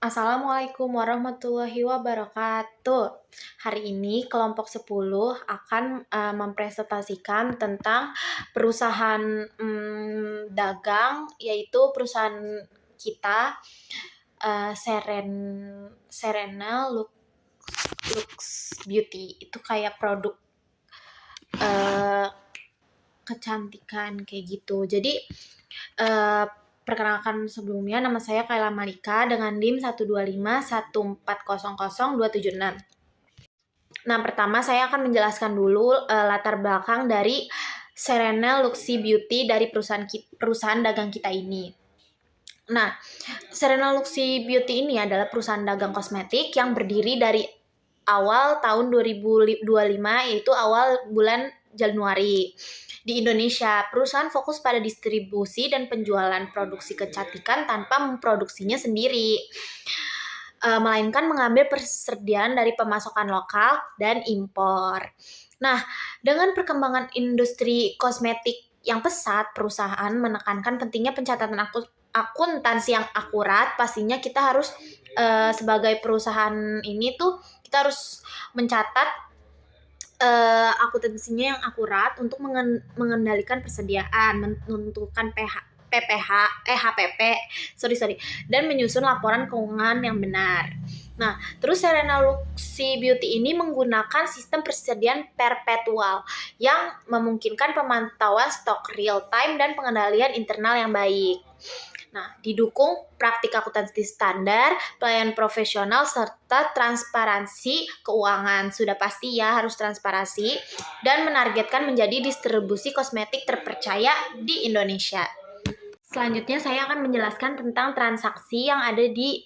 Assalamualaikum warahmatullahi wabarakatuh. Hari ini kelompok 10 akan mempresentasikan tentang perusahaan dagang, yaitu perusahaan kita, Serena Lux Beauty. Itu kayak produk uh, kecantikan kayak gitu. Jadi perkenalkan sebelumnya, nama saya Kayla Malika dengan NIM 12514000276. Nah, pertama saya akan menjelaskan dulu latar belakang dari Serena Luxy Beauty dari perusahaan dagang kita ini. Nah, Serena Luxy Beauty ini adalah perusahaan dagang kosmetik yang berdiri dari awal tahun 2025, yaitu awal bulan Januari. Di Indonesia, perusahaan fokus pada distribusi dan penjualan produksi kecantikan tanpa memproduksinya sendiri, melainkan mengambil persediaan dari pemasokan lokal dan impor. Nah, dengan perkembangan industri kosmetik yang pesat, perusahaan menekankan pentingnya pencatatan akuntansi yang akurat. Pastinya kita harus sebagai perusahaan ini tuh kita harus mencatat akuntansinya yang akurat untuk mengendalikan persediaan, menentukan HPP, dan menyusun laporan keuangan yang benar. Nah, terus Serena Luxy Beauty ini menggunakan sistem persediaan perpetual yang memungkinkan pemantauan stok real time dan pengendalian internal yang baik. Nah, didukung praktik akuntansi standar, pelayanan profesional, serta transparansi keuangan. Sudah pasti ya harus transparansi, dan menargetkan menjadi distribusi kosmetik terpercaya di Indonesia. Selanjutnya saya akan menjelaskan tentang transaksi yang ada di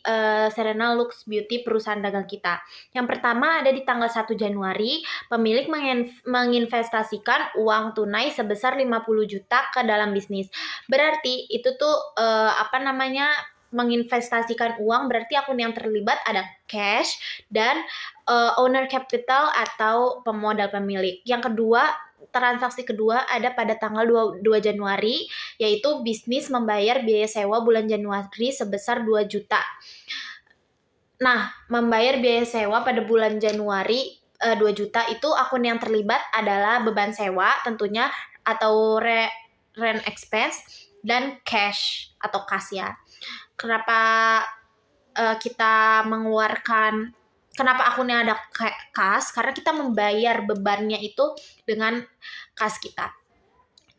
Serena Lux Beauty perusahaan dagang kita. Yang pertama ada di tanggal 1 Januari, pemilik menginvestasikan uang tunai sebesar 50 juta ke dalam bisnis. Berarti itu tuh menginvestasikan uang, berarti akun yang terlibat ada cash dan owner capital atau pemodal pemilik. Yang kedua, transaksi kedua ada pada tanggal 2 Januari, yaitu bisnis membayar biaya sewa bulan Januari sebesar 2 juta. Nah, membayar biaya sewa pada bulan Januari 2 juta itu akun yang terlibat adalah beban sewa tentunya atau rent expense dan cash atau kas ya. Kenapa kita mengeluarkan kenapa akunnya ada kas? Karena kita membayar bebannya itu dengan kas kita.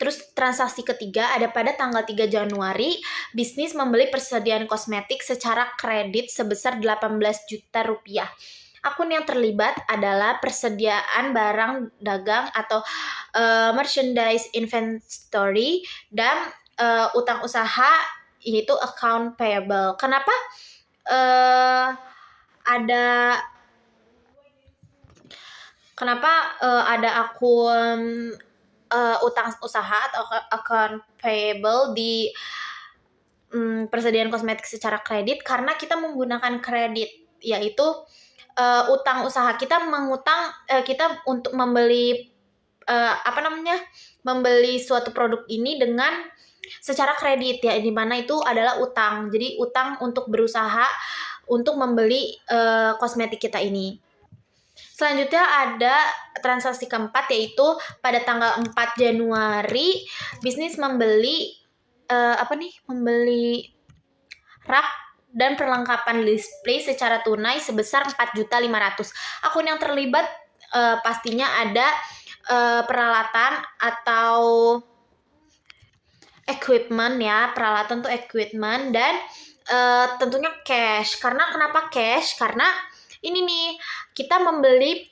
Terus transaksi ketiga ada pada tanggal 3 Januari, bisnis membeli persediaan kosmetik secara kredit sebesar 18 juta rupiah. Akun yang terlibat adalah persediaan barang dagang atau merchandise inventory dan utang usaha, yaitu account payable. Kenapa ada akun utang usaha atau account payable di persediaan kosmetik secara kredit? Karena kita menggunakan kredit, yaitu utang usaha kita mengutang kita untuk membeli membeli suatu produk ini dengan secara kredit ya, di mana itu adalah utang. Jadi utang untuk berusaha untuk membeli kosmetik kita ini. Selanjutnya ada transaksi keempat, yaitu pada tanggal 4 Januari bisnis membeli rak dan perlengkapan display secara tunai sebesar 4.500.000. Akun yang terlibat pastinya ada peralatan atau equipment ya, peralatan tuh equipment dan tentunya cash. Kenapa cash? Karena ini nih, kita membeli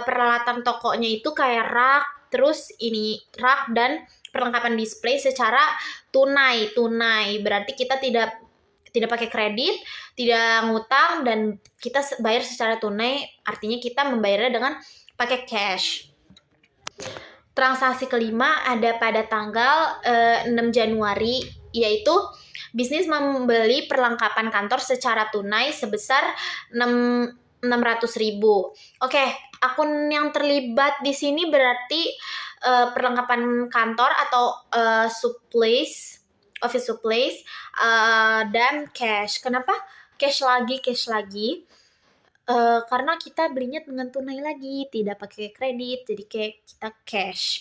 peralatan tokonya itu kayak rak, terus ini rak dan perlengkapan display secara tunai. Berarti kita tidak pakai kredit, tidak ngutang, dan kita bayar secara tunai, artinya kita membayarnya dengan pakai cash. Transaksi kelima ada pada tanggal 6 Januari, yaitu bisnis membeli perlengkapan kantor secara tunai sebesar 600.000. Oke, akun yang terlibat di sini berarti perlengkapan kantor atau office supplies dan cash. Kenapa cash lagi. Karena kita belinya dengan tunai lagi, tidak pakai kredit, jadi kayak kita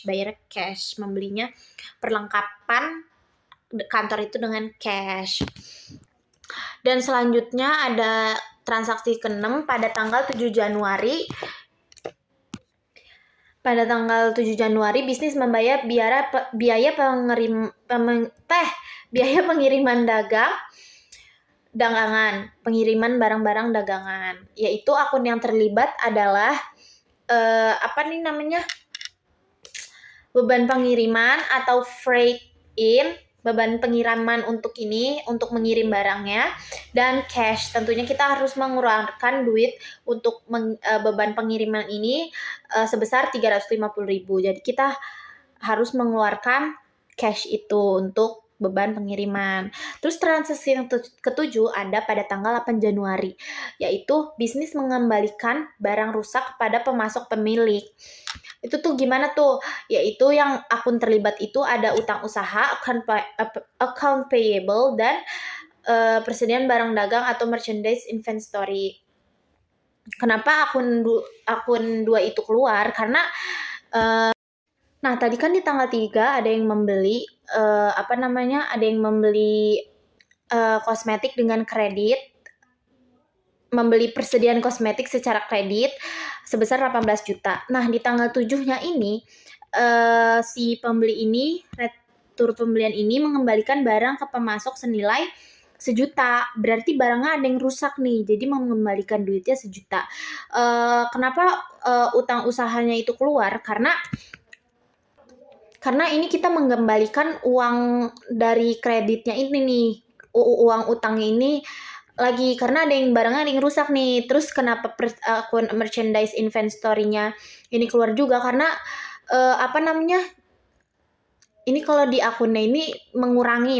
bayar cash, membelinya perlengkapan kantor itu dengan cash. Dan selanjutnya ada transaksi ke-6 pada tanggal 7 Januari. Pada tanggal 7 Januari, bisnis membayar biaya pengiriman pengiriman barang-barang dagangan. Yaitu akun yang terlibat adalah beban pengiriman atau freight in, beban pengiriman untuk mengirim barangnya, dan cash. Tentunya kita harus mengeluarkan duit untuk beban pengiriman ini sebesar 350.000. Jadi kita harus mengeluarkan cash itu untuk beban pengiriman. Terus transaksi yang ketujuh ada pada tanggal 8 Januari, yaitu bisnis mengembalikan barang rusak kepada pemasok pemilik. Itu tuh gimana tuh? Yaitu yang akun terlibat itu ada utang usaha, account payable, dan persediaan barang dagang atau merchandise inventory. Kenapa akun 2 itu keluar? Karena nah, tadi kan di tanggal 3 ada yang membeli ada yang membeli kosmetik dengan kredit, membeli persediaan kosmetik secara kredit sebesar 18 juta. Nah, di tanggal 7-nya ini si pembeli ini, retur pembelian ini mengembalikan barang ke pemasok senilai 1 juta. Berarti barangnya ada yang rusak nih, jadi mau mengembalikan duitnya 1 juta. Kenapa utang usahanya itu keluar? Karena ini kita mengembalikan uang dari kreditnya ini nih, uang utangnya ini lagi, karena barangnya ada yang rusak nih. Terus kenapa akun merchandise inventory-nya ini keluar juga? Karena ini kalau di akunnya ini mengurangi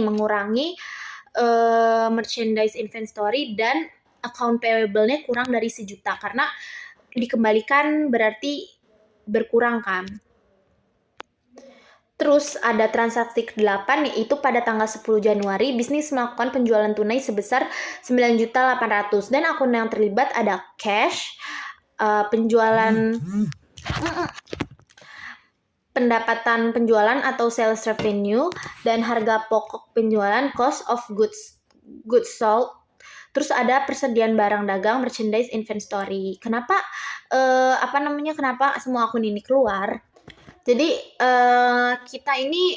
merchandise inventory, dan account payable-nya kurang dari 1 juta, karena dikembalikan berarti berkurang kan. Terus ada transaksi ke-8, yaitu pada tanggal 10 Januari, bisnis melakukan penjualan tunai sebesar 9.800.000, dan akun yang terlibat ada cash, pendapatan penjualan atau sales revenue, dan harga pokok penjualan cost of goods sold. Terus ada persediaan barang dagang, merchandise inventory. Kenapa kenapa semua akun ini keluar? Jadi kita ini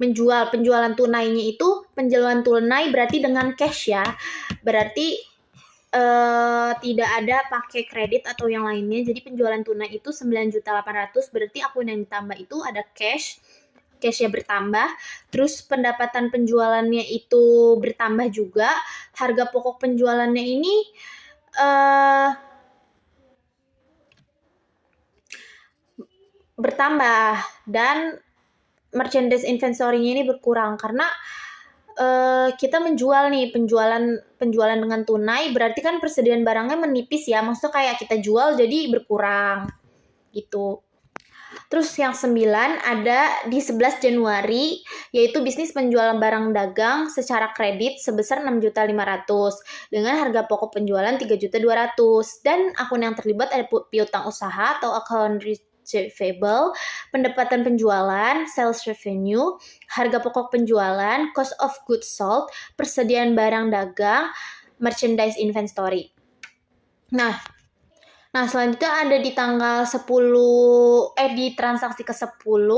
penjualan tunainya itu, penjualan tunai berarti dengan cash ya. Berarti tidak ada pakai kredit atau yang lainnya. Jadi penjualan tunai itu 9.800.000, berarti akun yang ditambah itu ada cashnya bertambah. Terus pendapatan penjualannya itu bertambah juga. Harga pokok penjualannya ini bertambah, dan merchandise inventory-nya ini berkurang karena kita menjual nih, penjualan dengan tunai, berarti kan persediaan barangnya menipis ya, maksudnya kayak kita jual jadi berkurang gitu. Terus yang 9 ada di 11 Januari, yaitu bisnis penjualan barang dagang secara kredit sebesar 6.500.000 dengan harga pokok penjualan 3.200.000, dan akun yang terlibat ada piutang usaha atau account receivable, pendapatan penjualan, sales revenue, harga pokok penjualan, cost of goods sold, persediaan barang dagang, merchandise inventory. Nah, selanjutnya ada di tanggal 10 di transaksi ke-10,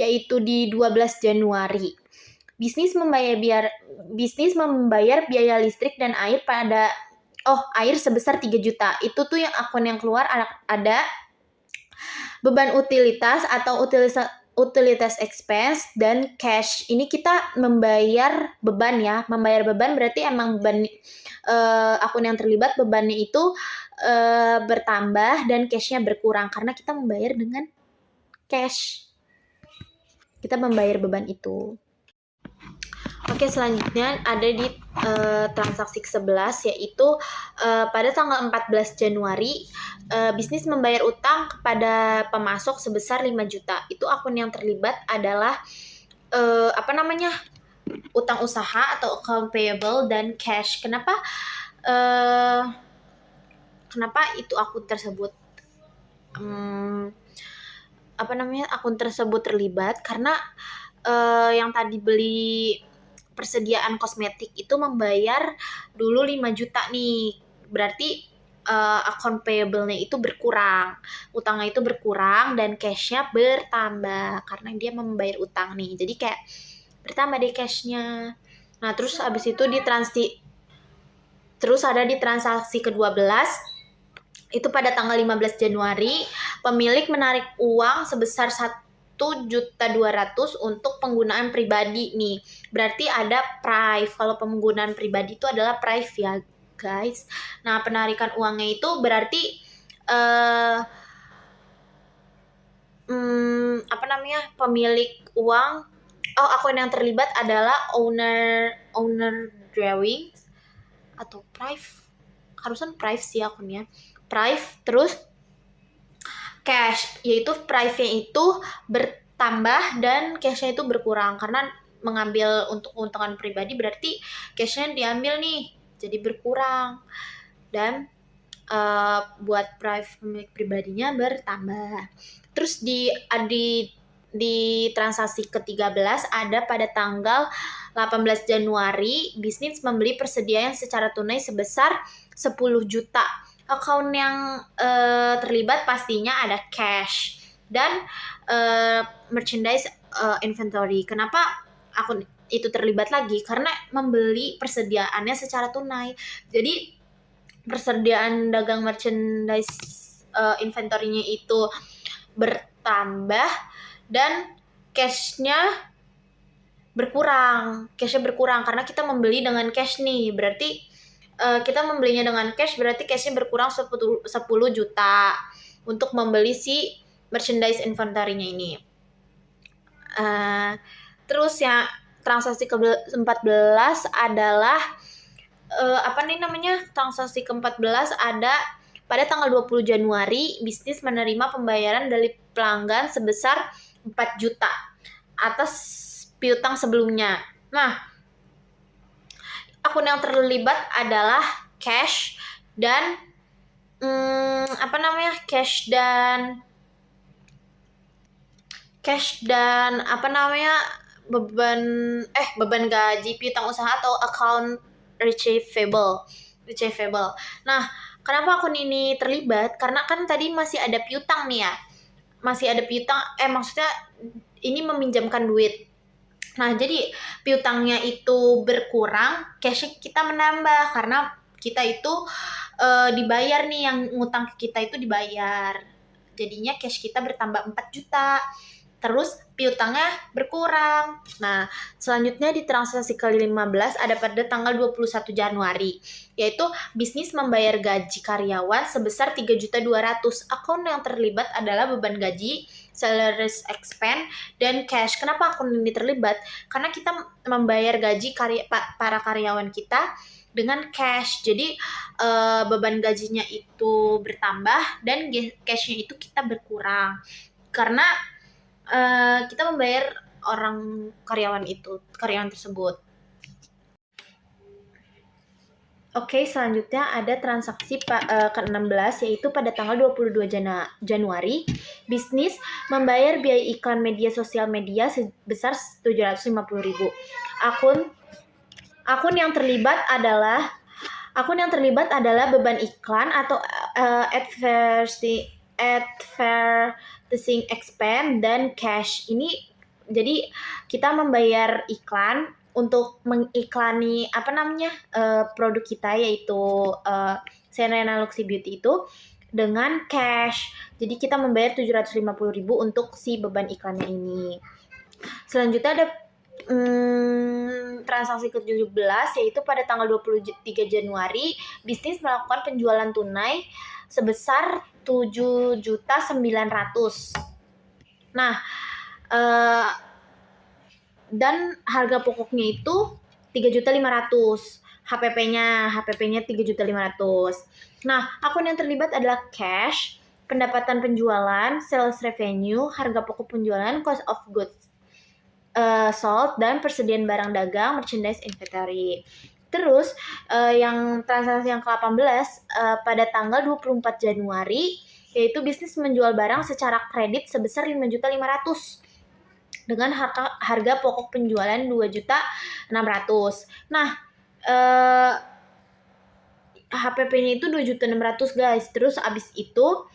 yaitu di 12 Januari. Bisnis membayar biaya listrik dan air air sebesar 3 juta. Itu tuh yang akun yang keluar ada beban utilitas atau utilitas expense dan cash. Ini kita membayar beban ya. Membayar beban berarti emang beban akun yang terlibat bebannya itu bertambah dan cashnya berkurang karena kita membayar dengan cash. Kita membayar beban itu. Oke, selanjutnya ada di transaksi ke-11, yaitu pada tanggal 14 Januari, bisnis membayar utang kepada pemasok sebesar 5 juta. Itu akun yang terlibat adalah utang usaha atau account payable dan cash. Eh, kenapa itu akun tersebut akun tersebut terlibat? Karena yang tadi beli persediaan kosmetik itu membayar dulu 5 juta nih. Berarti account payable-nya itu berkurang. Utangnya itu berkurang dan cash-nya bertambah karena dia membayar utang nih. Jadi kayak bertambah deh cash-nya. Nah, terus ada di transaksi ke-12 itu pada tanggal 15 Januari, pemilik menarik uang sebesar 1.200.000 untuk penggunaan pribadi nih. Berarti ada prive. Kalau penggunaan pribadi itu adalah prive ya, guys. Nah, penarikan uangnya itu berarti pemilik uang. Oh, akun yang terlibat adalah owner drawing atau prive. Harusnya prive sih akunnya. Prive, terus cash, yaitu price-nya itu bertambah dan cash-nya itu berkurang karena mengambil untuk keuntungan pribadi, berarti cash-nya diambil nih jadi berkurang, dan buat price pemilik pribadinya bertambah. Terus di transaksi ke-13 ada pada tanggal 18 Januari, bisnis membeli persediaan secara tunai sebesar 10 juta. Account yang terlibat pastinya ada cash dan merchandise inventory. Kenapa akun itu terlibat lagi? Karena membeli persediaannya secara tunai. Jadi persediaan dagang merchandise inventory-nya itu bertambah dan cashnya berkurang karena kita membeli dengan cash nih. Berarti kita membelinya dengan cash, berarti cashnya berkurang 10 juta untuk membeli si merchandise inventory-nya ini. Terus ya transaksi ke-14 adalah transaksi ke-14 ada pada tanggal 20 Januari, bisnis menerima pembayaran dari pelanggan sebesar 4 juta atas piutang sebelumnya. Nah, akun yang terlibat adalah cash dan beban gaji, piutang usaha atau account receivable. Nah, kenapa akun ini terlibat? Karena kan tadi masih ada piutang nih ya. Maksudnya ini meminjamkan duit. Nah, jadi piutangnya itu berkurang, cash kita menambah karena kita itu dibayar nih, yang ngutang ke kita itu dibayar. Jadinya cash kita bertambah 4 juta. Terus piutangnya berkurang. Nah, selanjutnya di transaksi ke-15 ada pada tanggal 21 Januari, yaitu bisnis membayar gaji karyawan sebesar 3.200.000. Akun yang terlibat adalah beban gaji, salaries expense, dan cash. Kenapa akun ini terlibat? Karena kita membayar gaji para karyawan kita dengan cash. Jadi beban gajinya itu bertambah dan cashnya itu kita berkurang. Karena kita membayar karyawan tersebut. Oke, selanjutnya ada transaksi ke-16, yaitu pada tanggal 22 Januari, bisnis membayar biaya iklan media sosial media sebesar 750.000. Akun yang terlibat adalah beban iklan atau advertising expense dan cash. Ini jadi kita membayar iklan untuk mengiklani produk kita, yaitu Serena Luxy Beauty itu dengan cash. Jadi kita membayar 750.000 untuk si beban iklannya ini. Selanjutnya ada transaksi ke-17, yaitu pada tanggal 23 Januari, bisnis melakukan penjualan tunai sebesar 7.900.000. Nah, dan harga pokoknya itu 3.500.000. HPP-nya 3.500.000. Nah, akun yang terlibat adalah cash, pendapatan penjualan, sales revenue, harga pokok penjualan, cost of goods sold, dan persediaan barang dagang, merchandise inventory. Terus yang transaksi yang ke-18 pada tanggal 24 Januari, yaitu bisnis menjual barang secara kredit sebesar 5.500.000 dengan harga pokok penjualan 2.600.000. Nah, HPP-nya itu 2.600.000 guys. Terus abis itu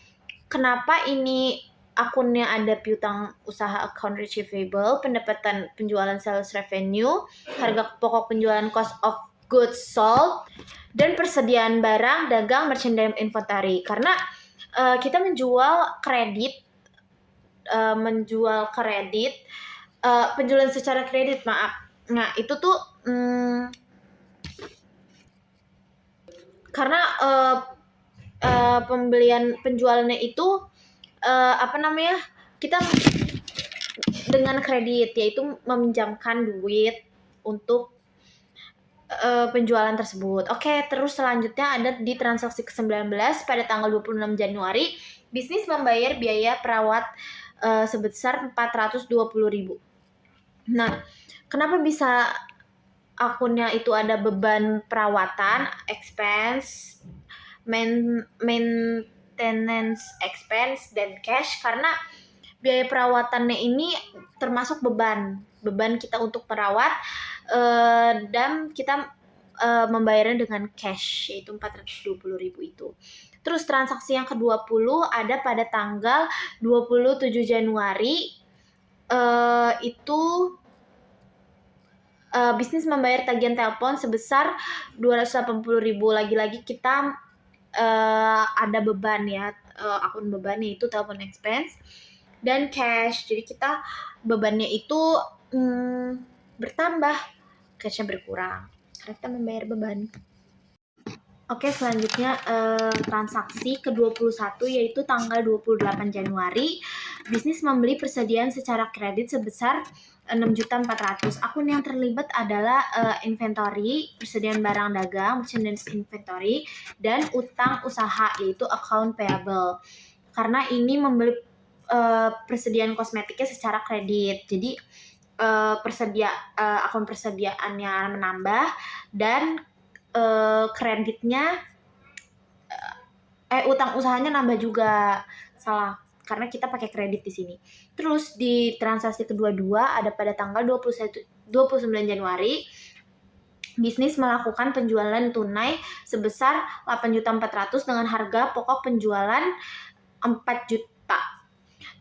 kenapa ini akunnya ada piutang usaha account receivable, pendapatan penjualan sales revenue, harga pokok penjualan cost of goods sold, dan persediaan barang dagang merchandise inventory. Karena kita menjual kredit, penjualan secara kredit, maaf. Nah, itu tuh karena penjualannya itu kita dengan kredit, yaitu meminjamkan duit untuk penjualan tersebut. Oke, terus selanjutnya ada di transaksi ke-19 pada tanggal 26 Januari, bisnis membayar biaya perawat sebesar 420.000. Nah, kenapa bisa akunnya itu ada beban perawatan, expense, maintenance expense, dan cash? Karena biaya perawatannya ini termasuk beban kita untuk perawat, dan kita membayarnya dengan cash, yaitu 420.000 itu. Terus transaksi yang ke-20 ada pada tanggal 27 Januari, itu bisnis membayar tagihan telepon sebesar 280.000. Lagi-lagi kita ada beban ya, akun bebannya itu telepon expense dan cash. Jadi kita bebannya itu bertambah, cashnya berkurang karena kita membayar beban. Oke, selanjutnya transaksi ke-21 yaitu tanggal 28 Januari, bisnis membeli persediaan secara kredit sebesar 6.400.000. Akun yang terlibat adalah inventory, persediaan barang dagang, merchandise inventory, dan utang usaha yaitu account payable. Karena ini membeli persediaan kosmetiknya secara kredit. Jadi akun persediaannya menambah dan kreditnya utang usahanya nambah juga. Salah, karena kita pakai kredit di sini. Terus di transaksi kedua ada pada tanggal 29 Januari, bisnis melakukan penjualan tunai sebesar 8.400.000 dengan harga pokok penjualan 4 juta.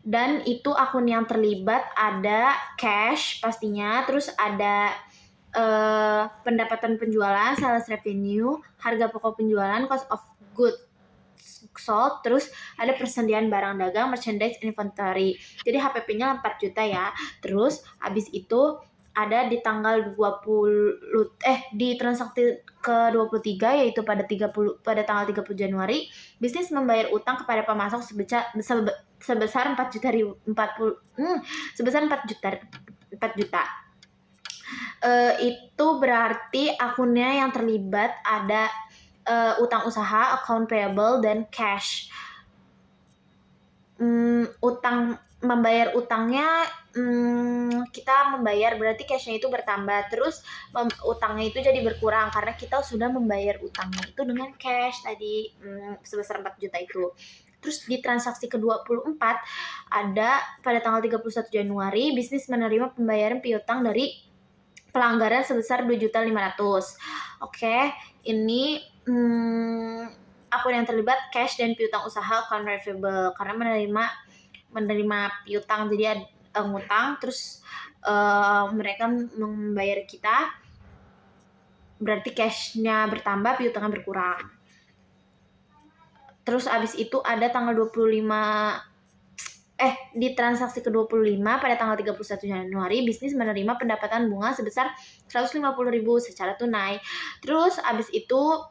Dan itu akun yang terlibat ada cash pastinya, terus ada pendapatan penjualan, sales revenue, harga pokok penjualan, cost of goods sold, terus ada persediaan barang dagang, merchandise inventory. Jadi HPP-nya 4 juta ya. Terus habis itu ada di tanggal 20 di transaksi ke-23 yaitu pada tanggal 30 Januari, bisnis membayar utang kepada pemasok sebesar 4 juta. Itu berarti akunnya yang terlibat ada utang usaha, account payable, dan cash. Membayar utangnya kita membayar, berarti cashnya itu bertambah, terus utangnya itu jadi berkurang karena kita sudah membayar utangnya itu dengan cash tadi sebesar 4 juta itu. Terus di transaksi ke-24 ada pada tanggal 31 Januari, bisnis menerima pembayaran piutang dari pelanggaran sebesar 2.500.000. Oke, ini akun yang terlibat cash dan piutang usaha account receivable karena menerima piutang, jadi ngutang terus mereka membayar kita, berarti cashnya bertambah, piutangnya berkurang. Terus abis itu ada tanggal 25 di transaksi ke-25 pada tanggal 31 Januari, bisnis menerima pendapatan bunga sebesar 150.000 secara tunai. Terus abis itu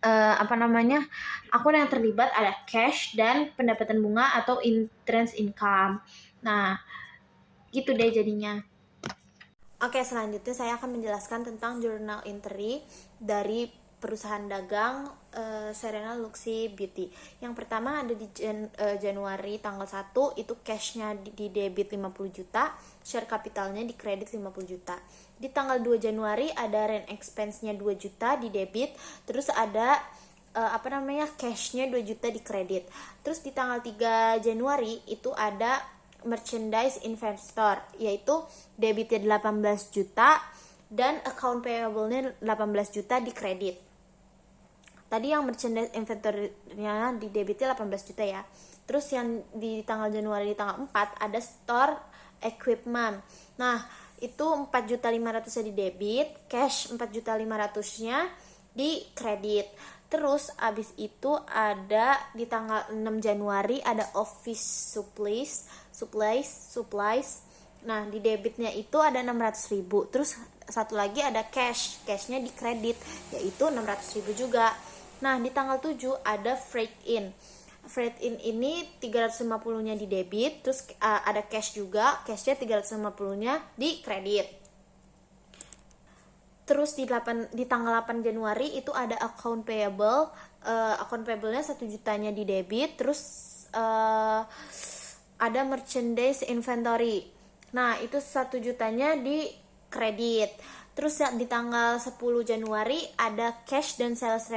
akun yang terlibat ada cash dan pendapatan bunga atau interest income. Nah, gitu deh jadinya. Oke, selanjutnya saya akan menjelaskan tentang journal entry dari perusahaan dagang Serena Luxy Beauty. Yang pertama ada di Januari tanggal 1 itu cashnya di debit 50 juta, share capitalnya di kredit 50 juta. Di tanggal 2 Januari ada rent expense-nya 2 juta di debit, terus ada cashnya 2 juta di kredit. Terus di tanggal 3 Januari itu ada merchandise investor, yaitu debitnya 18 juta dan account payable-nya 18 juta di kredit. Tadi yang merchandise inventory-nya di debitnya 18 juta ya. Terus yang di tanggal Januari di tanggal 4 ada store equipment. Nah, itu 4.500.000-nya di debit, cash 4.500.000-nya di kredit. Terus abis itu ada di tanggal 6 Januari ada office supplies. Nah, di debitnya itu ada 600.000. Terus satu lagi ada cashnya di kredit yaitu 600.000 juga. Nah, di tanggal 7 ada freight in ini 350-nya di debit, terus ada cash juga, cashnya 350-nya di kredit. Terus di tanggal 8 Januari itu ada account payable-nya 1 jutanya di debit, terus ada merchandise inventory. Nah, itu 1 jutanya di kredit. Terus di tanggal 10 Januari ada cash dan sales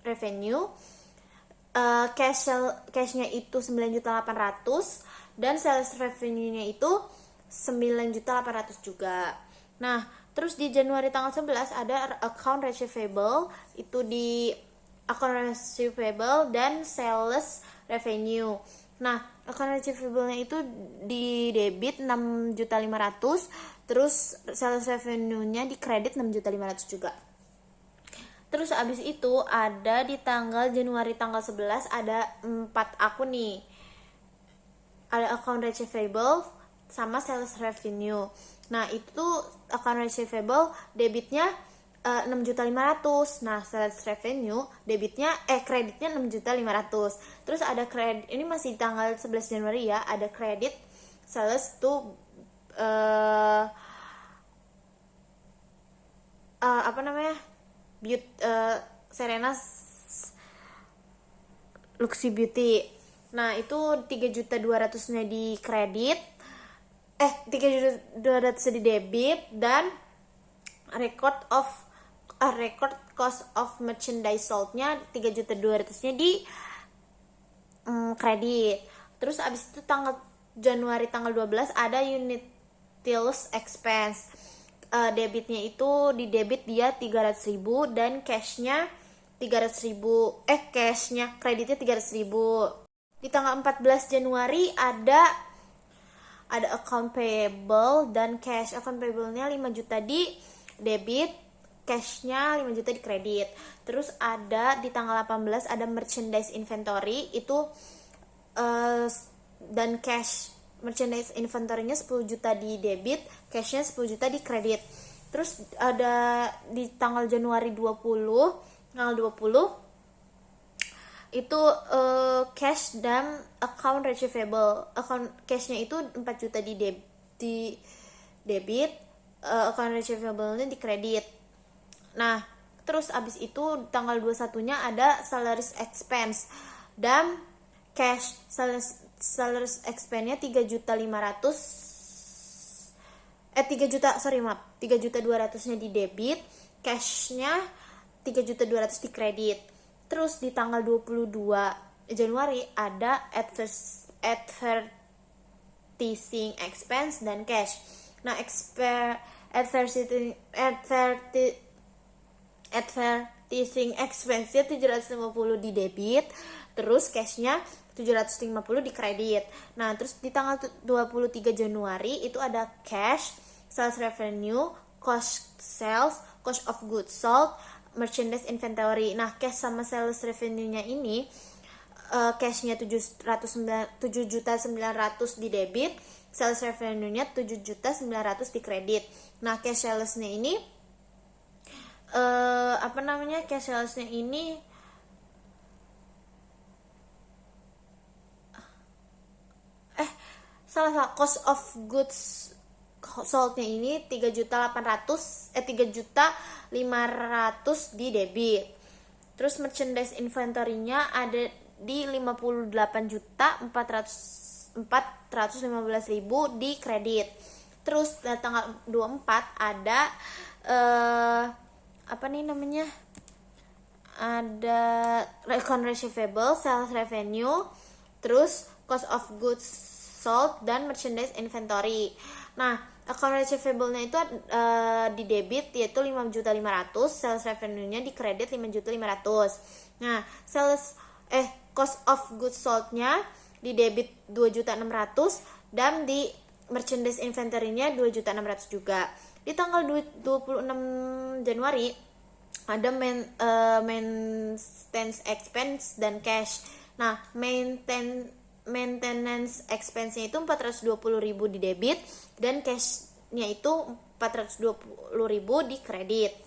revenue. Cashnya itu 9.800.000 dan sales revenue-nya itu 9.800.000 juga. Nah, terus di Januari tanggal 11 ada account receivable, itu di account receivable dan sales revenue. Nah, account receivable-nya itu di debit 6.500.000, terus sales revenue-nya di kredit 6.500.000 juga. Terus abis itu ada di tanggal Januari tanggal 11 ada 4 akun nih. Ada account receivable sama sales revenue. Nah, itu account receivable debitnya 6.500.000. Nah, sales revenue kreditnya 6.500.000. Terus ada kredit, ini masih tanggal 11 Januari ya, ada kredit sales to Serena Luxy Beauty. Nah, itu 3.200.000-nya di kredit, 3.200.000 di debit, dan record cost of merchandise sold-nya 3.200.000-nya di kredit. Terus abis itu Januari tanggal 12 ada utilities expense. Debitnya itu di debit dia 300.000 dan cashnya 300.000. Kreditnya 300.000. Di tanggal 14 Januari ada account payable dan cash. Account payable-nya 5 juta di debit, cashnya 5 juta di kredit. Terus ada di tanggal 18 ada merchandise inventory, itu dan cash. Merchandise inventory-nya 10 juta di debit, cashnya 10 juta di kredit. Terus ada di tanggal Januari 20 itu cash dan account receivable. Account cashnya itu 4 juta di debit, account receivable-nya di kredit. Nah, terus abis itu tanggal 21-nya ada salaries expense dan cash. Salaries expense-nya 3.200.000-nya di debit, cashnya 3.200.000 di kredit. Terus di tanggal 22 Januari ada advertising expense dan cash. Nah, advertising expense-nya 750 di debit, terus cashnya 750 di kredit. Nah, terus di tanggal 23 Januari itu ada cash, sales revenue, cost sales, cost of goods sold, merchandise inventory. Nah, cash sama sales revenue-nya ini cashnya 7.900.000 di debit, sales revenue-nya 7.900.000 di kredit. Nah, cash sales-nya ini cash sales-nya ini cost of goods sold-nya ini 3.500.000 di debit. Terus merchandise inventory-nya ada di 58.415.000 di kredit. Terus tanggal 24 ada apa nih namanya? Ada account receivable, sales revenue, terus cost of goods sold, dan merchandise inventory. Nah, account receivable-nya itu di debit yaitu 5.500.000, sales revenue-nya di kredit 5.500.000. Nah, cost of goods sold-nya di debit 2.600.000 dan di merchandise inventory-nya 2.600.000 juga. Di tanggal 26 Januari ada maintenance expense dan cash. Nah, maintenance expense-nya itu 420.000 di debit dan cash-nya itu 420.000 di kredit.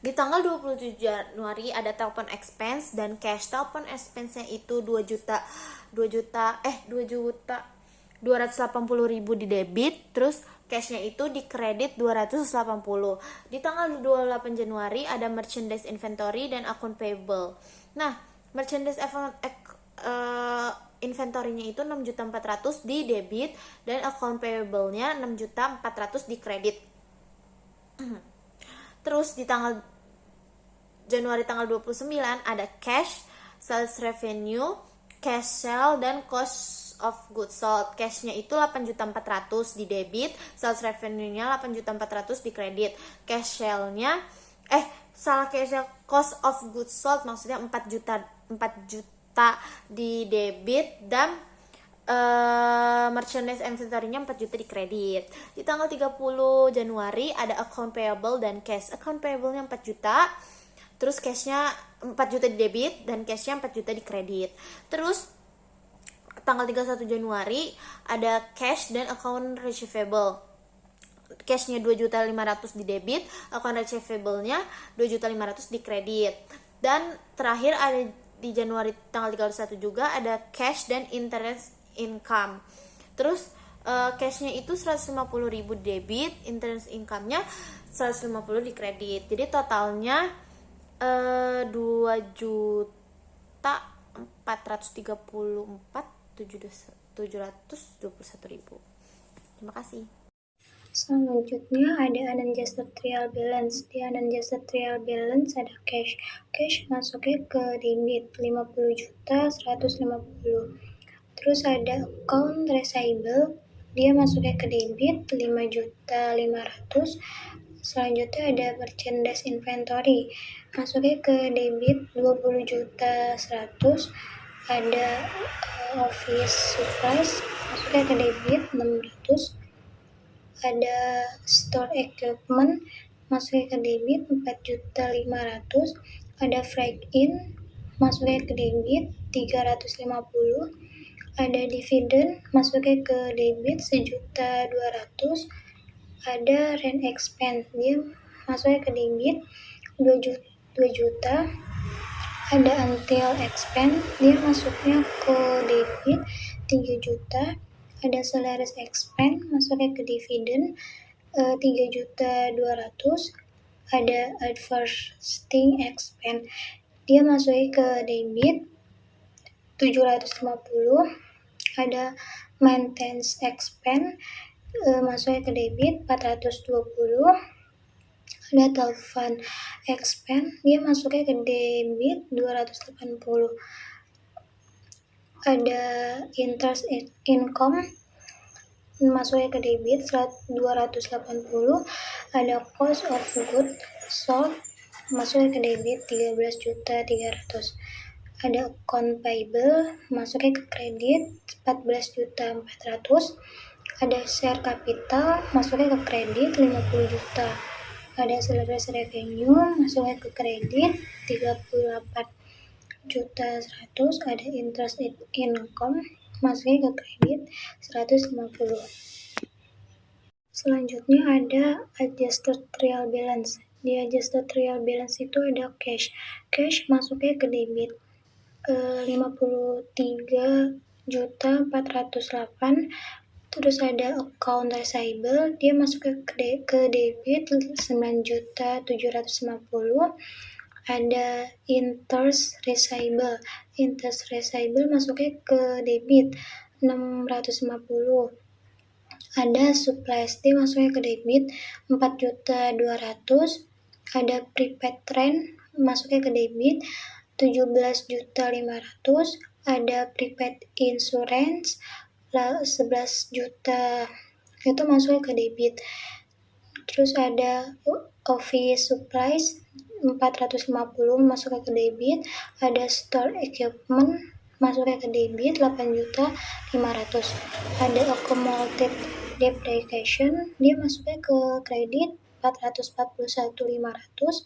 Di tanggal 27 Januari ada telepon expense dan cash. Telepon expense-nya itu 2.280.000 di debit, terus cashnya itu di kredit 280. Di tanggal 28 Januari ada merchandise inventory dan account payable. Nah, merchandise inventory-nya itu 6.400.000 di debit dan account payable-nya 6.400.000 di kredit. Terus di tanggal Januari tanggal 29 ada cash, sales revenue, cash sale, dan cost of goods sold. Cashnya itu 8.400.000 di debit, sales revenue-nya 8.400.000 di kredit. Cash sale-nya cost of goods sold maksudnya 4 juta di debit, dan merchandise inventory-nya 4 juta di kredit. Di tanggal 30 Januari ada account payable dan cash. Account payable-nya 4 juta, terus cashnya 4 juta di debit dan cashnya 4 juta di kredit. Terus tanggal 31 Januari ada cash dan account receivable. Cashnya 2.500.000 di debit, account receivable-nya 2.500.000 di kredit. Dan terakhir ada di Januari tanggal 31 juga ada cash dan interest income. Terus cashnya itu 150.000 di debit, interest income-nya 150 di kredit. Jadi totalnya 2.434.721.000. Terima kasih. Selanjutnya ada unadjusted trial balance. Di unadjusted trial balance ada cash. Cash masuknya ke debit 50.150. Terus ada account receivable, dia masuknya ke debit 5.500.000. Selanjutnya ada merchandise inventory, masuknya ke debit 20.100.000. Ada office supplies, masuknya ke debit 600. Ada store equipment, masuknya ke debit 4.500.000. Ada freight in, masuknya ke debit 350. Ada dividend, masuknya ke debit 1.200.000. Ada rent expense, dia masuknya ke debit 2 juta. Ada until expense, dia masuknya ke debit 3 juta. Ada salaries expense, masuknya ke dividen 3.200.000. Ada advertising expense, dia masuknya ke debit 750. Ada maintenance expense, masuknya ke debit 420. Ada telepon expense, dia masuknya ke debit 280. Ada interest income, masuknya ke debit 280. Ada cost of goods sold, masuknya ke debit 13.300. Ada account payable, masuknya ke kredit 14.400. Ada share capital, masuknya ke kredit 50 juta. Ada sales revenue, masuknya ke kredit 38.100. Ada interest income, masuknya ke kredit 150. Selanjutnya ada adjusted trial balance. Di adjusted trial balance itu ada cash. Cash masuknya ke debit 53.408. Terus ada account receivable, dia masuk ke debit 9.750. Ada interest receivable. Interest receivable masuknya ke debit 650. Ada supplies, dia masuknya ke debit 4.200.000. Ada prepaid rent masuknya ke debit 17.500.000. Ada prepaid insurance 11 juta, itu masuknya ke debit. Terus ada office supplies 450 masuknya ke debit. Ada store equipment masuknya ke debit 8.500.000. Ada accumulated depreciation, dia masuknya ke kredit 441.500.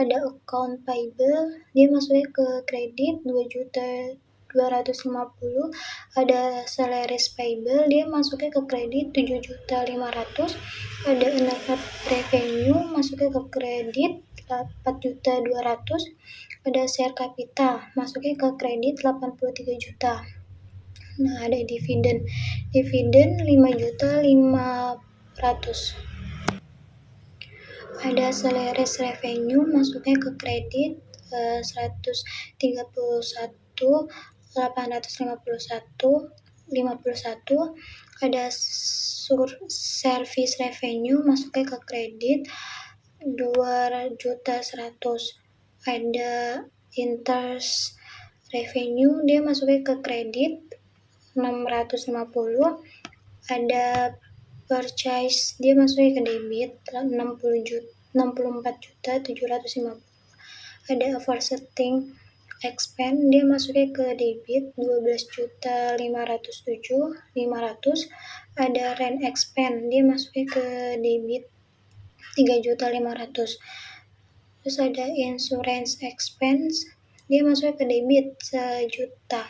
Ada account payable, dia masuknya ke kredit 2.250.000. Ada salaries payable, dia masuknya ke kredit 7.500.000. Ada net revenue masuknya ke kredit 4.200.000. Ada share capital masuknya ke kredit 83 juta. Nah, ada dividen 5.500.000. Ada salaries revenue masuknya ke kredit 131.851. Ada service revenue masuknya ke kredit 2.100.000. Ada interest revenue, dia masuknya ke kredit 650. Ada purchase, dia masuknya ke debit 64.750. Ada offsetting expense, dia masuknya ke debit 12.507.500. Ada rent expense, dia masuknya ke debit 3.500. Terus ada insurance expense, dia masuknya ke debit 1 juta.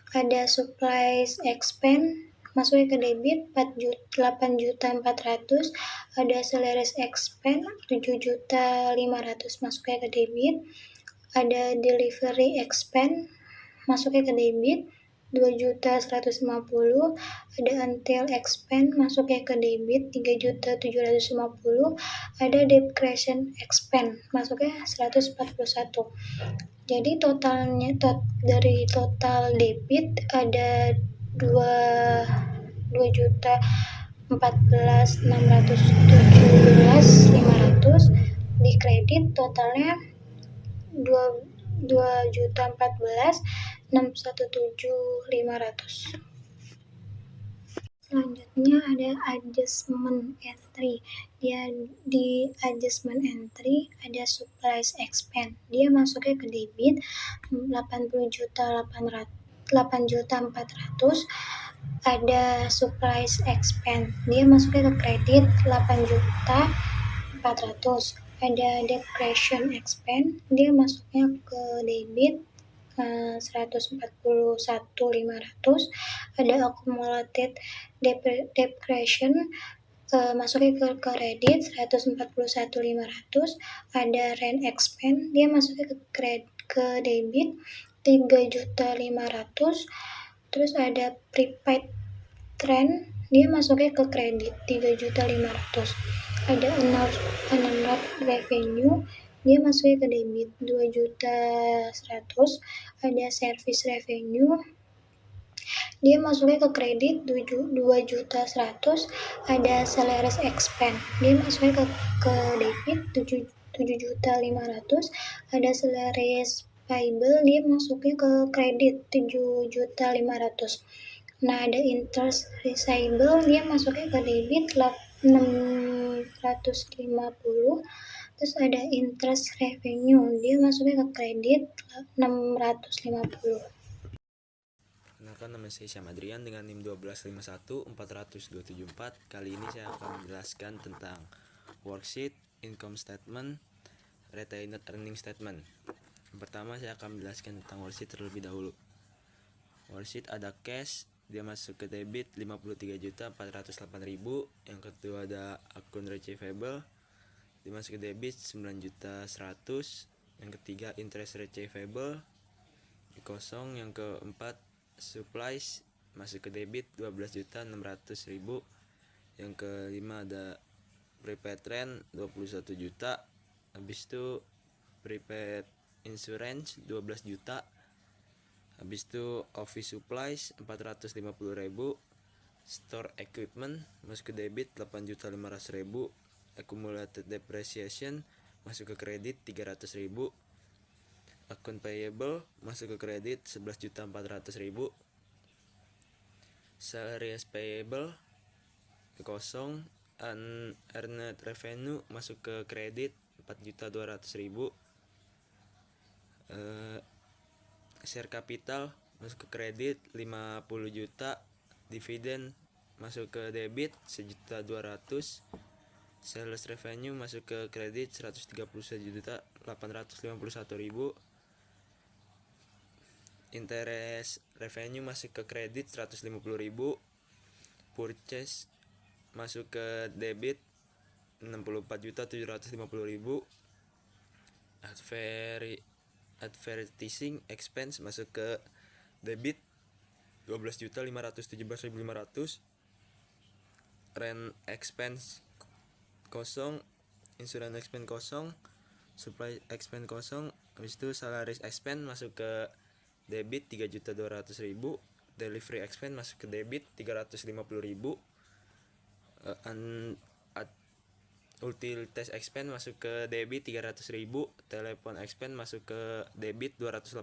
Ada supplies expense masuknya ke debit 8.400.000. Ada salaries expense 7.500.000 masuknya ke debit. Ada delivery expense masuknya ke debit 2.150.000. Ada until expense masuknya ke debit 3.750.000. Ada depreciation expense masuknya 141. Jadi totalnya dari total debit ada 2.14.617.500. Di kredit totalnya 2.14.617.500. Selanjutnya ada adjustment entry. Dia di adjustment entry ada supplies expense. Dia masuknya ke debit 8.400.000. Ada supplies expense. Dia masuknya ke kredit 8.400.000. Ada depreciation expense, dia masuknya ke debit 141.500. Ada accumulated depreciation masuknya ke kredit 141.500. Ada rent expense, dia masuknya ke debit 3.500.000. Terus ada prepaid rent, dia masuknya ke kredit 3.500.000. Ada unearned revenue, dia masuknya ke debit 2.100.000. Ada service revenue, dia masuknya ke kredit 2.100.000. Ada salaries expense, dia masuknya ke debit 7.500.000. Ada salaries payable, dia masuknya ke kredit 7.500.000. Nah, ada interest receivable, dia masuknya ke debit 650. Terus ada interest revenue, dia masuknya ke kredit 650. Perkenalkan, nama saya Syam Adrian dengan NIM 1251400-274. Kali ini saya akan menjelaskan tentang worksheet, income statement, retained earning statement. Yang pertama saya akan menjelaskan tentang worksheet terlebih dahulu. Worksheet ada cash, dia masuk ke debit 53.408.000. Yang kedua ada akun receivable, dia masuk ke debit 9.100.000. Yang ketiga interest receivable kosong. Yang keempat supplies masuk ke debit 12.600.000. Yang kelima ada prepaid rent 21 juta. Habis itu prepaid insurance 12 juta. Habis itu office supplies 450.000, store equipment masuk ke debit 8.500.000, accumulated depreciation masuk ke kredit 300.000, account payable masuk ke kredit 11.400.000, salaries payable kosong, unearned revenue masuk ke kredit 4.200.000, share capital masuk ke kredit 50 juta, dividen masuk ke debit 1.200.000, sales revenue masuk ke kredit 131.851.000, interest revenue masuk ke kredit 150.000, purchase masuk ke debit 64.750.000, advertising expense masuk ke debit 12.517.500, rent expense kosong, insurance expense kosong, supply expense kosong. Habis itu salaries expense masuk ke debit 3.200.000, delivery expense masuk ke debit 350.000, utilities expense masuk ke debit 300.000, telepon expense masuk ke debit 280.000,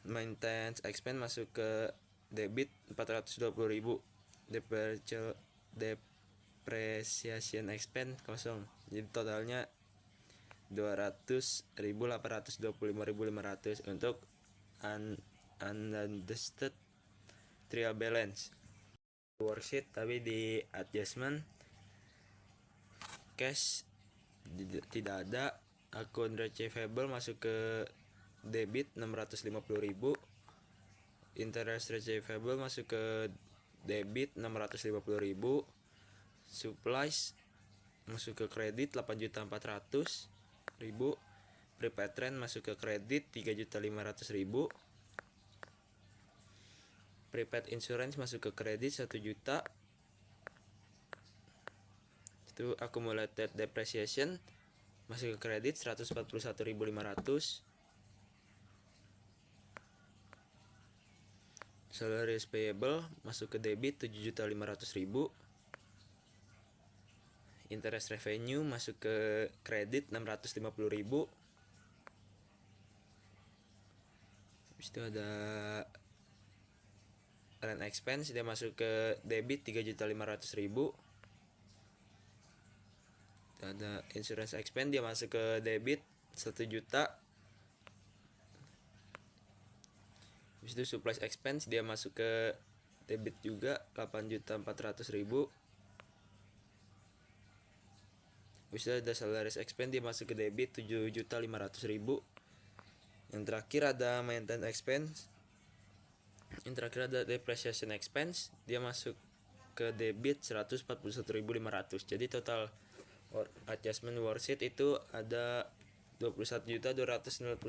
maintenance expense masuk ke debit 420.000, depreciation expense kosong. Jadi totalnya 200.825.500 untuk unadjusted trial balance. Worksheet tapi di adjustment cash tidak ada, akun receivable masuk ke debit 650.000, interest receivable masuk ke debit 650.000, supplies masuk ke kredit 8.400.000, prepaid rent masuk ke kredit 3.500.000, prepaid insurance masuk ke kredit 1 juta. Itu accumulated depreciation masuk ke kredit 141.500, salaries payable masuk ke debit 7.500.000, interest revenue masuk ke kredit 650.000. Habis itu ada rent expense dia masuk ke debit 3.500.000. Ada insurance expense dia masuk ke debit 1 juta. Habis itu supplies expense dia masuk ke debit juga 8.400.000. Habis itu ada salaries expense dia masuk ke debit 7.500.000. Yang terakhir ada maintenance expense. Yang terakhir ada depreciation expense dia masuk ke debit 141.500. Jadi total adjustment worksheet itu ada 21.291.500.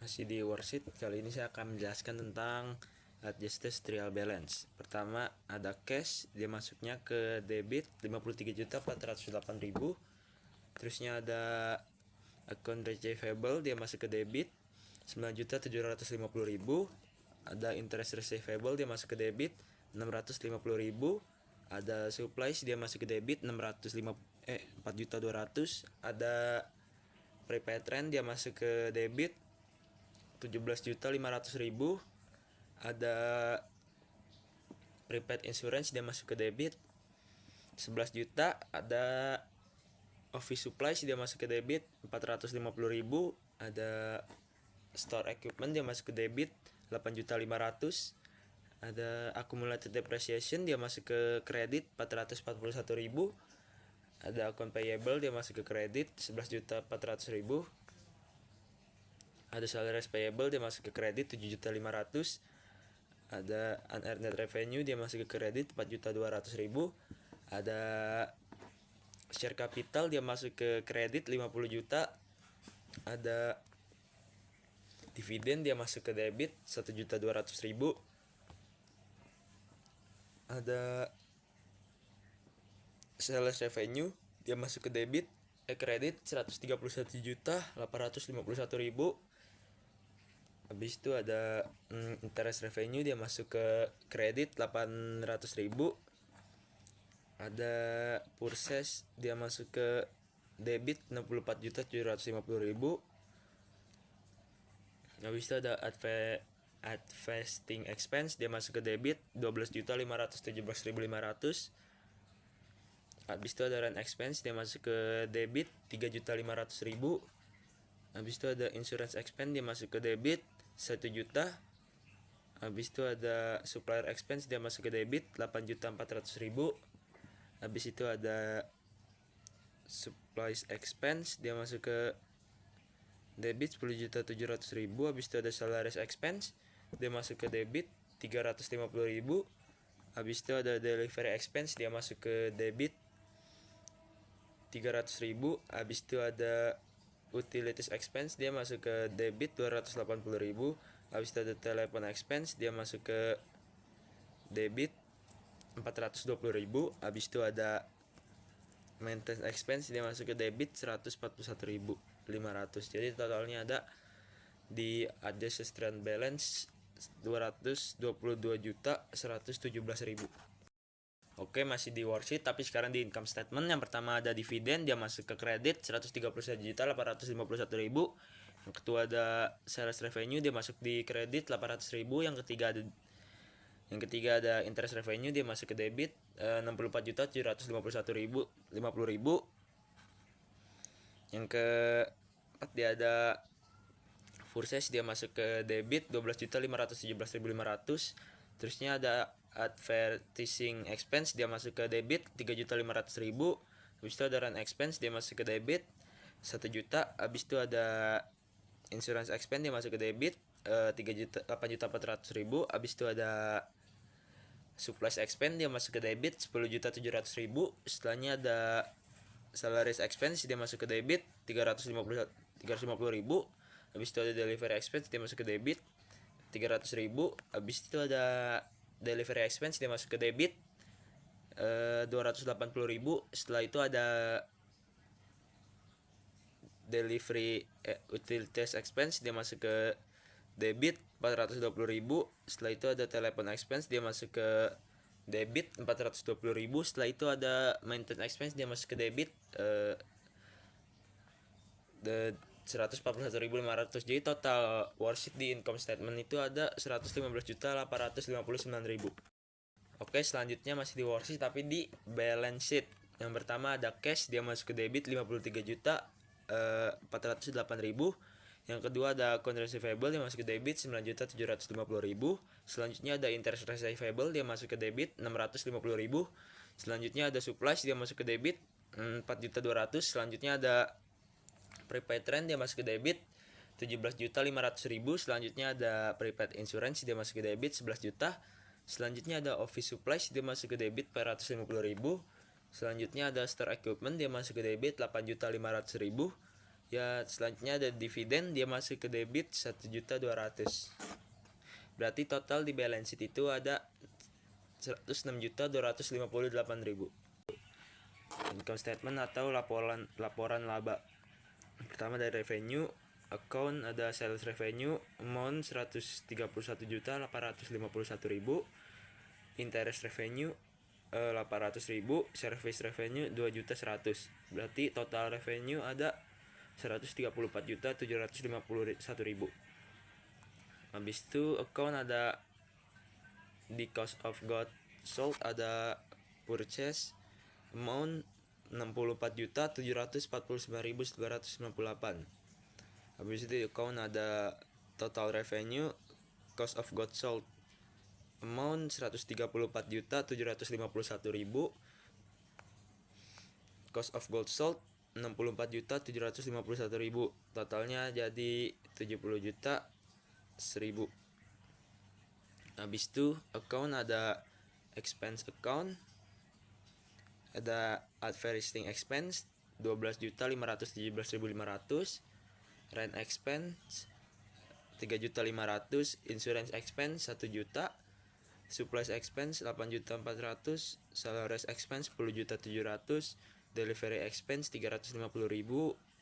Masih di worksheet, kali ini saya akan menjelaskan tentang adjusted trial balance. Pertama ada cash, dia masuknya ke debit 53.408.000. Terusnya ada account receivable, dia masuk ke debit 9.750.000. Ada interest receivable, dia masuk ke debit 650.000. Ada supplies dia masuk ke debit 4.200.000. Ada prepaid rent dia masuk ke debit 17.500.000. Ada prepaid insurance dia masuk ke debit 11 juta. Ada office supplies dia masuk ke debit 450.000. Ada store equipment dia masuk ke debit 8.500.000. Ada accumulated depreciation dia masuk ke kredit 441.000. Ada account payable dia masuk ke kredit 11.400.000. Ada salaries payable dia masuk ke kredit 7.500.000. Ada unearned revenue dia masuk ke kredit 4.200.000. Ada share capital dia masuk ke kredit 50 juta. Ada dividen dia masuk ke debit 1.200.000. Ada sales revenue dia masuk ke kredit 131.851.000. Habis itu ada interest revenue, dia masuk ke kredit 800.000. Ada purchase, dia masuk ke debit 64.750.000. Habis itu ada advertising expense, dia masuk ke debit 12.517.500. Habis itu ada rent expense, dia masuk ke debit 3.500.000. Habis itu ada insurance expense, dia masuk ke debit 1 juta. Habis itu ada supplier expense, dia masuk ke debit 8.400.000. Habis itu ada supplies expense, dia masuk ke debit 10.700.000. Habis itu ada salaries expense, dia masuk ke debit 350.000. Habis itu ada delivery expense, dia masuk ke debit 300.000. Habis itu ada utilities expense, dia masuk ke debit 280.000. Habis itu ada telepon expense, dia masuk ke debit 420.000. Habis itu ada maintenance expense, dia masuk ke debit 141.500. Jadi totalnya ada di adjusted trend balance 222.117.000. Oke, masih di worksheet tapi sekarang di income statement. Yang pertama ada dividen, dia masuk ke kredit 131.851.000. Yang kedua ada sales revenue, dia masuk di kredit 800.000. Yang ketiga ada interest revenue, dia masuk ke debit 64.751.050. Yang keempat dia ada purchase, dia masuk ke debit 12.517.500. Terusnya ada advertising expense, dia masuk ke debit 3.500.000. Habis itu ada rent expense, dia masuk ke debit 1 juta. Habis itu ada insurance expense, dia masuk ke debit 8.400.000. Habis itu ada supplies expense, dia masuk ke debit 10.700.000. Setelahnya ada salaries expense, dia masuk ke debit 350.000. Habis itu ada delivery expense, dia masuk ke debit 300.000. Habis itu ada delivery expense, dia masuk ke debit 280.000. Setelah itu ada delivery utilities expense, dia masuk ke debit 420.000. Setelah itu ada telepon expense, dia masuk ke debit 420.000. Setelah itu ada maintenance expense, dia masuk ke debit 141.500. Jadi total worksheet di income statement itu ada 115.859.000. Oke, selanjutnya masih di worksheet tapi di balance sheet. Yang pertama ada cash, dia masuk ke debit 53.408.000. Yang kedua ada account receivable, dia masuk ke debit 9.750.000. Selanjutnya ada interest receivable, dia masuk ke debit 650.000. Selanjutnya ada supplies, dia masuk ke debit 4.200.000. Selanjutnya ada prepaid rent, dia masuk ke debit 17.500.000. Selanjutnya ada prepaid insurance, dia masuk ke debit 11 juta. Selanjutnya ada office supplies, dia masuk ke debit 450.000. Selanjutnya ada store equipment, dia masuk ke debit 8.500.000. Ya, selanjutnya ada dividen, dia masuk ke debit 1.200.000. Berarti total di balance sheet itu ada 106.258.000. Income statement atau laporan laba. Pertama dari revenue account ada sales revenue amount 131.851.000. Interest revenue 800.000. Service revenue 2.100.000. Berarti total revenue ada 134.751.000. Habis itu account ada di cost of goods sold ada purchase amount 64.749.998. Habis itu di account ada total revenue cost of goods sold amount 134.751.000. Cost of goods sold 64.751.000. Totalnya jadi 70.100.000. Habis itu account ada expense account, ada advertising expense 12.517.500, rent expense 3.500.000, insurance expense 1 juta, supplies expense 8.400.000, salaries expense 10.700.000, delivery expense 350.000,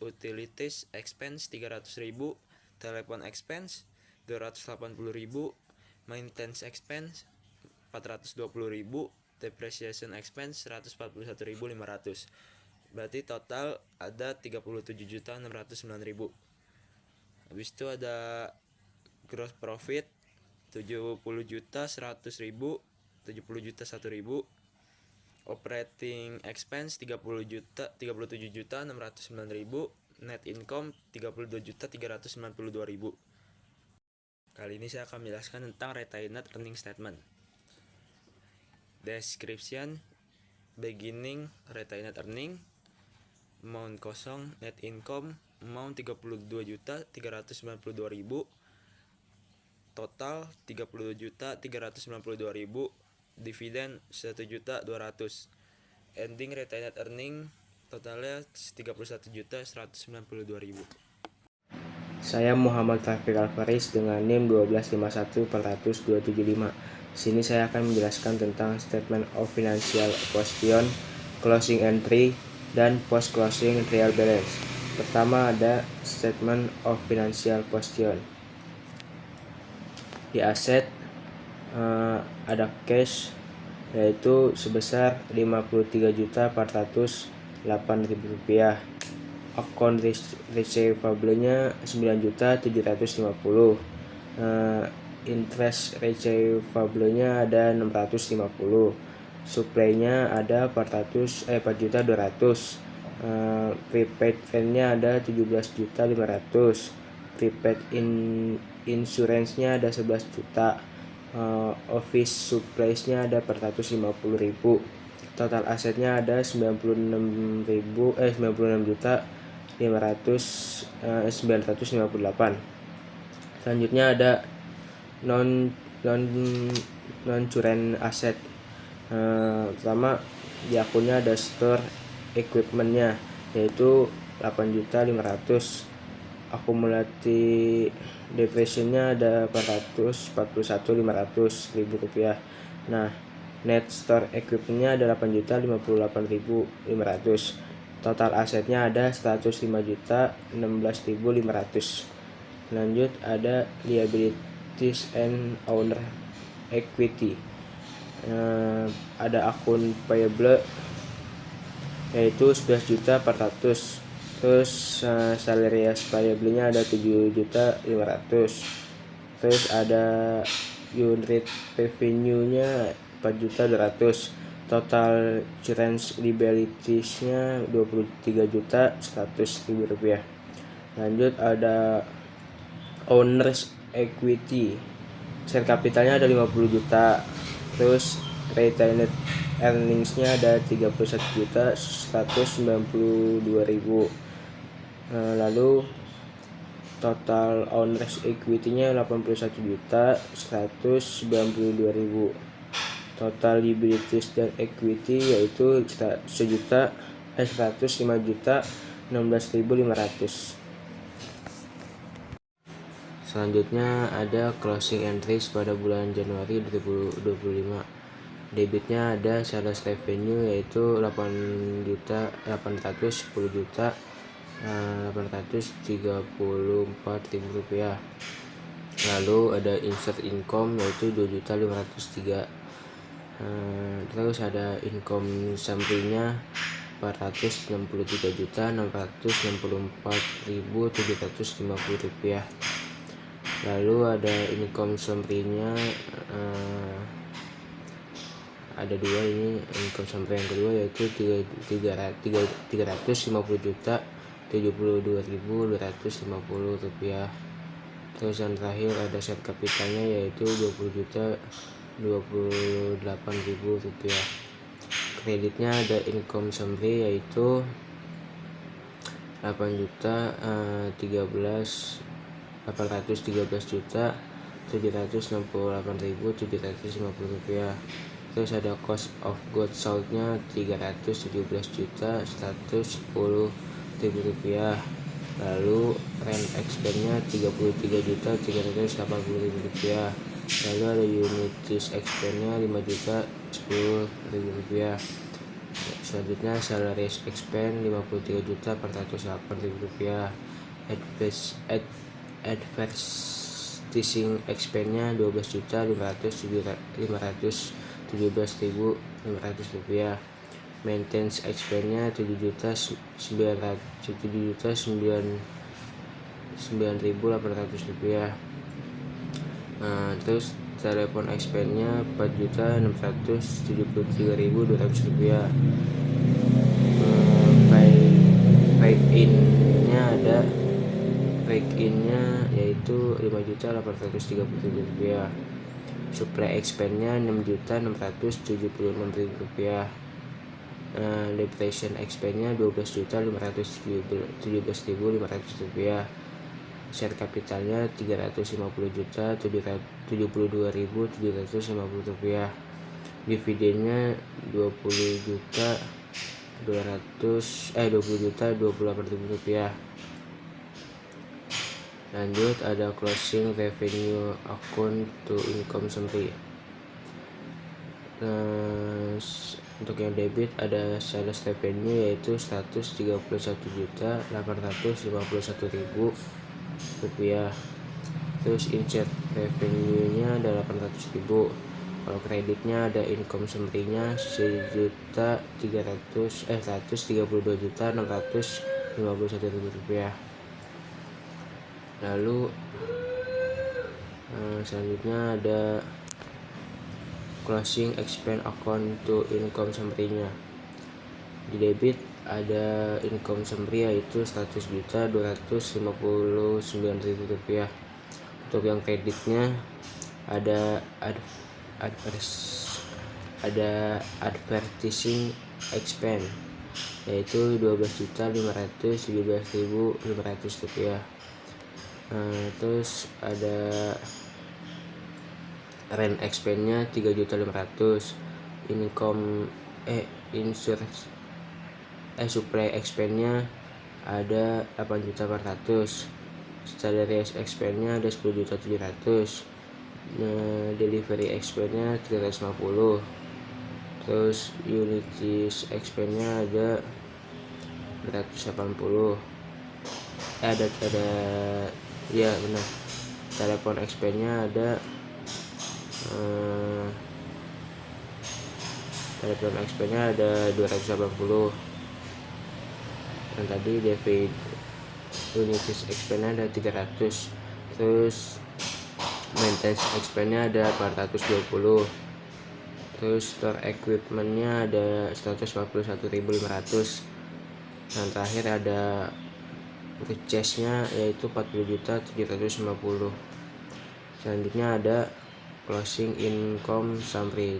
utilities expense 300.000, telepon expense 280.000, maintenance expense 420.000, depreciation expense 141.500. Berarti total ada 37.609.000. Habis itu ada gross profit 70.100.000, 70.001.000, operating expense 37.609.000, net income 32.392.000. Kali ini saya akan menjelaskan tentang retained earning statement. Description, beginning retained earning, amount kosong, net income, amount 32.392.000, total 30.392.000, dividen 1.200.000, ending retained earning totalnya 31.192.000. Saya Muhammad Taufik Alfaris dengan NIM 1251400-275. Sini saya akan menjelaskan tentang statement of financial position, closing entry, dan post closing real balance. Pertama ada statement of financial position. Di aset ada cash yaitu sebesar Rp53.408.000. Account receivable-nya 9.750. Interest receivable-nya ada 650. Supply-nya ada 4.200. Prepaid rent-nya ada 17.500. Prepaid insurance-nya ada 11 juta. Office supplies-nya ada 450.000. Total asetnya ada 96.958. Selanjutnya ada non current asset. Pertama di akunnya ada store equipment-nya yaitu 8.500. Akumulasi depreciation-nya ada 441.500.000 rupiah. Nah, net store equipment-nya ada 8.058.500. Total asetnya ada 105.016.500. Lanjut ada liabilities and owner equity. Ada akun payable yaitu 11.400. Terus salary as payable-nya ada 7.500. Terus ada unit revenue-nya 4.200. Total current liabilities-nya 23.100.000 rupiah. Lanjut ada owners equity. Share capitalnya ada 50 juta. Terus retained earnings-nya ada 31.192.000. Lalu total owners equity-nya 81.192.000. Total liabilities dan equity yaitu 105.016.500. Selanjutnya ada closing entries pada bulan Januari 2025. Debitnya ada sales revenue yaitu 8.10.834.000 rupiah. Lalu ada insert income yaitu 2.503. Terus ada income summary-nya 463.664.750 rupiah. Lalu ada income summary-nya ada dua, ini income summary yang kedua yaitu 350.072.250 rupiah. Terus yang terakhir ada share capitalnya yaitu 20.028.000 rupiah. Kreditnya ada income summary yaitu 8.813.768.750 rupiah. Terus ada cost of goods sold-nya 317.110.000 rupiah. Lalu rent expense-nya 33.380.000 rupiah. Lalu ada utilities expense-nya 5.010.000 rupiah. Selanjutnya salary expense 53.408.000 rupiah. Advertising expense-nya 12.517.500 rupiah. Maintenance expense-nya 7.900.800 rupiah. Terus telepon expense-nya 4.673.200 rupiah. Break in-nya yaitu 5.830.000 rupiah. Supply expense-nya 6.676.000 rupiah. Depreciation expense-nya 12.517.500 rupiah. Share capitalnya 350.072.750 rupiah. Dividennya 20.028.000 rupiah. Lanjut ada closing revenue account to income summary. Untuk yang debit ada sales revenue yaitu 131.851.000 rupiah. Terus insert revenue-nya ada 800.000. Kalau kreditnya ada income summary-nya 132.651.000 rupiah. Lalu selanjutnya ada closing expense account to income summary-nya. Di debit ada income summary yaitu 100.259.000 rupiah. Untuk yang kreditnya ada advertising expense yaitu 12.517.500 rupiah. Terus ada rent expense-nya 3.500.000. Supply expense-nya ada 8.400.000. Salary expense-nya ada 10.700.000. Delivery expense-nya 350. Terus utilities expense-nya ada 180. Benar. Telepon expense-nya ada telepon expense-nya ada 280. Dan tadi debit utilities expense-nya ada 300. Terus maintenance expense-nya ada 420. Terus store equipment-nya ada 141.500. Dan terakhir ada purchase-nya yaitu 40.750. Selanjutnya ada closing income summary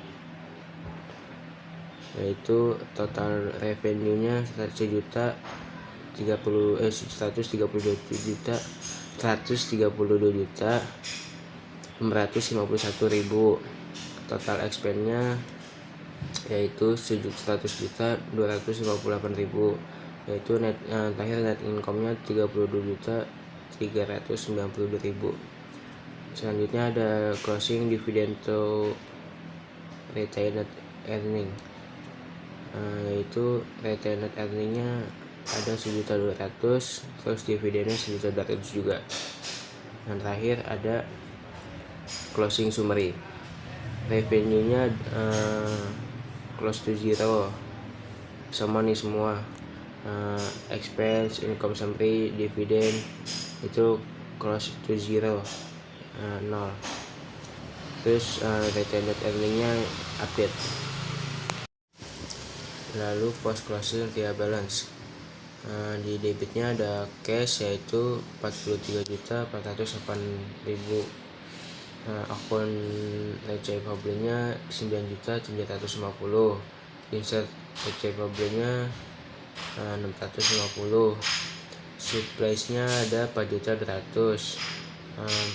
yaitu total revenue-nya 132.651.000. Total expense-nya yaitu 100.258.000. Yaitu terakhir net income-nya 32.392.000. Selanjutnya ada closing dividend to retained earning, yaitu retained earning-nya ada 1.200.000, terus dividennya 1.200.000 juga. Dan terakhir ada closing summary. Revenue-nya close to zero, sama nih semua. Expense, income summary, dividen itu close to zero, 0. Terus retained earning-nya update. Lalu post closing trial balance. Di debitnya ada cash yaitu 43.408.000. Akun receivable-nya 9.750. Insert receivable-nya 650. Supplies-nya ada 4.100.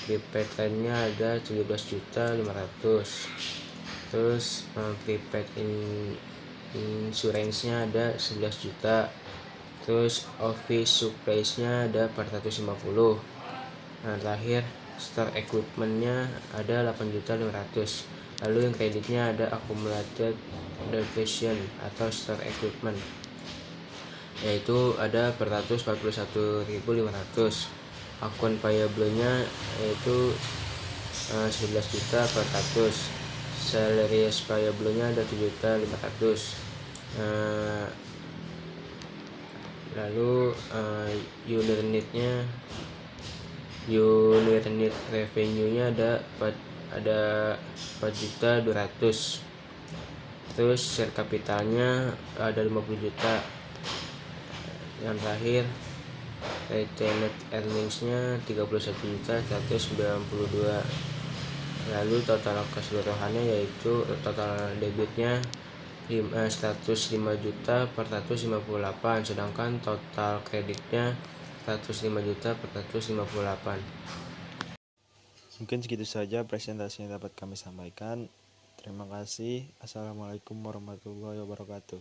Prepaid line-nya ada 17.500. Terus prepaid insurance-nya ada 11 juta. Terus office supplies-nya ada 450. Nah, terakhir store equipment-nya ada 8.500.000. Lalu yang kreditnya ada accumulated depreciation atau store equipment, yaitu ada 441.500. Akun payable-nya yaitu 11 juta 400. Salaries payable-nya ada 7.500. Lalu unit revenue-nya ada 4.200.000. Terus share kapitalnya ada 50 juta. Yang terakhir retained earnings-nya 31.192. Lalu total keseluruhannya yaitu total debitnya 105.458, sedangkan total kreditnya 105.458. Mungkin segitu saja presentasi yang dapat kami sampaikan. Terima kasih. Assalamualaikum warahmatullahi wabarakatuh.